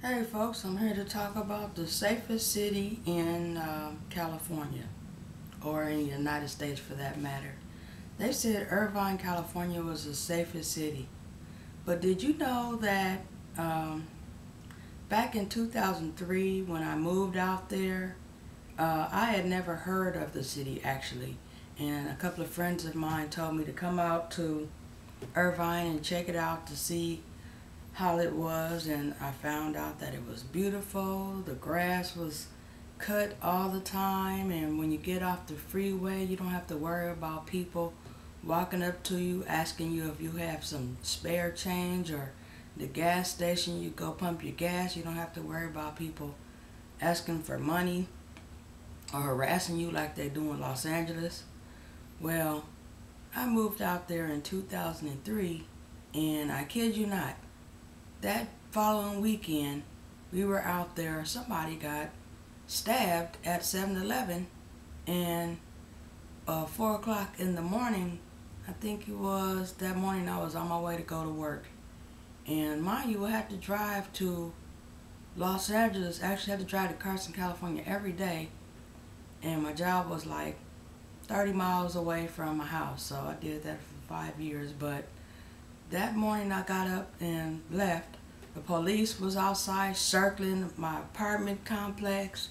Hey folks, I'm here to talk about the safest city in California, or in the United States for that matter. They said Irvine, California was the safest city. But did you know that um, back in 2003 when I moved out there, I had never heard of the city actually. And a couple of friends of mine told me to come out to Irvine and check it out to see how it was, and I found out that it was beautiful. The grass was cut all the time, and when you get off the freeway you don't have to worry about people walking up to you asking you if you have some spare change, or the gas station you go pump your gas, you don't have to worry about people asking for money or harassing you like they do in Los Angeles. Well, I moved out there in 2003, and I kid you not, that following weekend, we were out there. Somebody got stabbed at 7-Eleven, and 4 o'clock in the morning, I think it was that morning, I was on my way to go to work. And mind you, I had to drive to Los Angeles, actually had to drive to Carson, California every day. And my job was like 30 miles away from my house, so I did that for 5 years. But that morning I got up and left. The police was outside circling my apartment complex.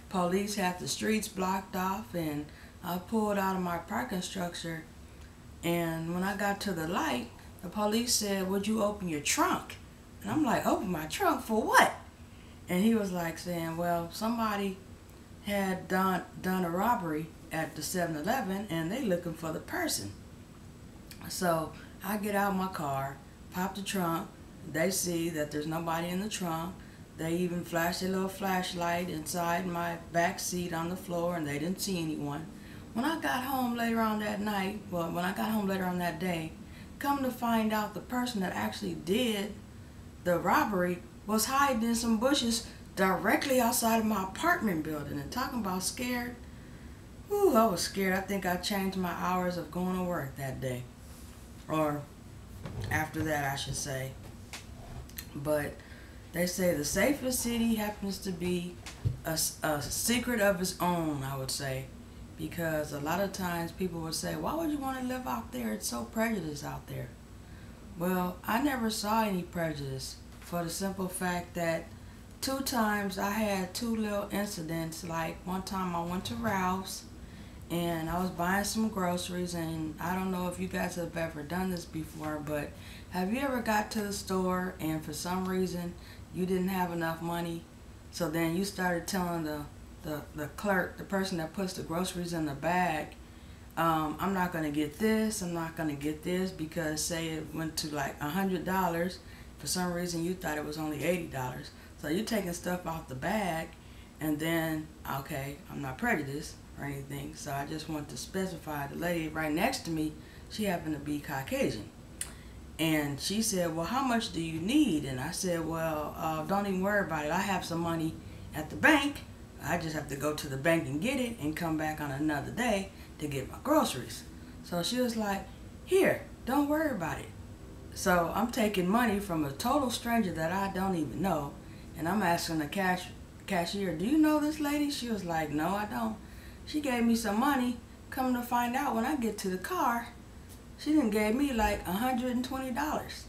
Police had the streets blocked off, and I pulled out of my parking structure, and when I got to the light, the police said, "Would you open your trunk?" And I'm like, "Open my trunk for what?" And he was like saying, "Well, somebody had done a robbery at the 7-Eleven, and they looking for the person." So I get out my car, pop the trunk. They see that there's nobody in the trunk. They even flashed a little flashlight inside my back seat on the floor, and they didn't see anyone. When I got home later on that night, well, when I got home later on that day, come to find out the person that actually did the robbery was hiding in some bushes directly outside of my apartment building. And talking about scared, ooh, I was scared. I think I changed my hours of going to work that day. Or after that, I should say. But they say the safest city happens to be a secret of its own, I would say. Because a lot of times people would say, "Why would you want to live out there? It's so prejudiced out there." Well, I never saw any prejudice, for the simple fact that 2 times I had 2 little incidents. Like one time I went to Ralph's and I was buying some groceries, and I don't know if you guys have ever done this before, but have you ever got to the store and for some reason you didn't have enough money, so then you started telling the clerk, the person that puts the groceries in the bag, "I'm not going to get this, I'm not going to get this," because say it went to like $100, for some reason you thought it was only $80. So you're taking stuff out the bag, and then, okay, I'm not prejudiced or anything, so I just want to specify the lady right next to me, she happened to be Caucasian. And she said, "Well, how much do you need?" And I said, "Well, don't even worry about it. I have some money at the bank. I just have to go to the bank and get it and come back on another day to get my groceries." So she was like, "Here, don't worry about it." So I'm taking money from a total stranger that I don't even know, and I'm asking the cashier, "Do you know this lady?" She was like, "No, I don't." She gave me some money. Come to find out, when I get to the car, she done gave me like $120.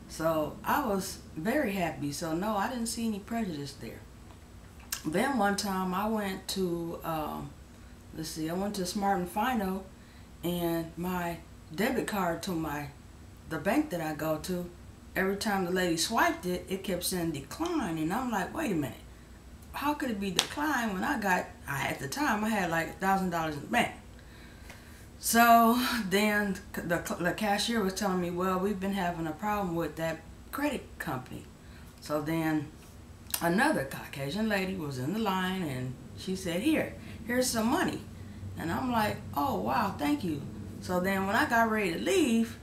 So I was very happy. So no, I didn't see any prejudice there. Then one time I went to, I went to Smart and Final, and my debit card to the bank that I go to, every time the lady swiped it, it kept saying decline. And I'm like, wait a minute, how could it be declined when at the time I had like $1,000 in the bank? So then the cashier was telling me, "Well, we've been having a problem with that credit company." So then another Caucasian lady was in the line, and she said, here's some money." And I'm like, "Oh, wow, thank you." So then when I got ready to leave,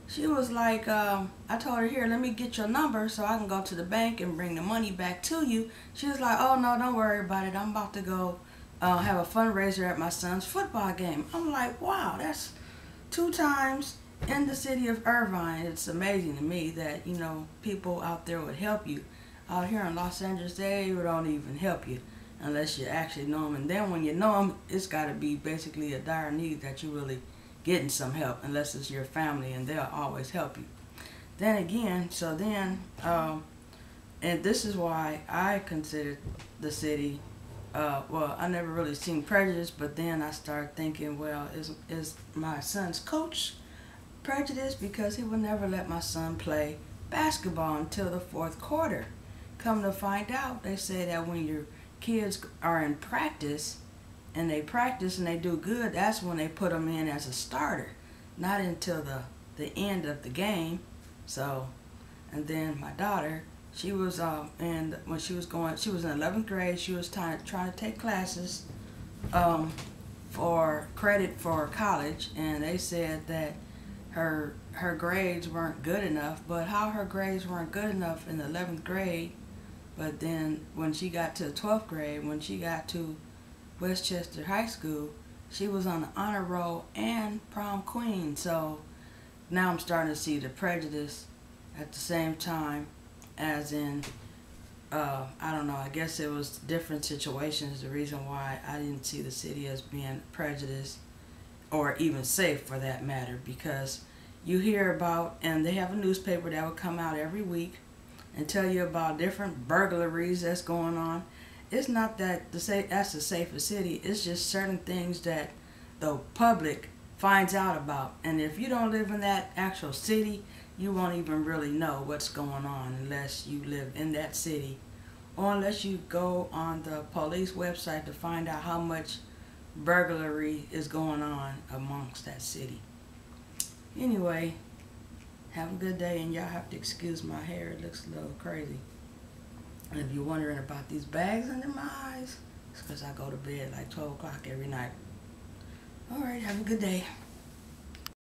she was like, I told her, "Here, let me get your number so I can go to the bank and bring the money back to you." She was like, "Oh, no, don't worry about it. I'm about to go have a fundraiser at my son's football game." I'm like, wow, that's 2 times in the city of Irvine. It's amazing to me that, people out there would help you. out here in Los Angeles, they don't even help you unless you actually know them. And then when you know them, it's got to be basically a dire need that you really getting some help, unless it's your family, and they'll always help you. Then again, and this is why I considered the city, well, I never really seen prejudice, but then I started thinking, well, is my son's coach prejudiced because he would never let my son play basketball until the fourth quarter? Come to find out, they say that when your kids are in practice and they do good, that's when they put them in as a starter, not until the end of the game. So, and then my daughter, she was when she was in 11th grade. She was trying to take classes for credit for college, and they said that her grades weren't good enough. But how her grades weren't good enough in the 11th grade? But then when she got to the 12th grade, when she got to Westchester High School, she was on the honor roll and prom queen. So now I'm starting to see the prejudice at the same time as in, I don't know, I guess it was different situations, the reason why I didn't see the city as being prejudiced or even safe for that matter, because you hear about, and they have a newspaper that would come out every week and tell you about different burglaries that's going on. It's not that that's the safest city, it's just certain things that the public finds out about. And if you don't live in that actual city, you won't even really know what's going on unless you live in that city, or unless you go on the police website to find out how much burglary is going on amongst that city. Anyway, have a good day, and y'all have to excuse my hair, it looks a little crazy. And if you're wondering about these bags under my eyes, it's because I go to bed like 12 o'clock every night. Alright, have a good day.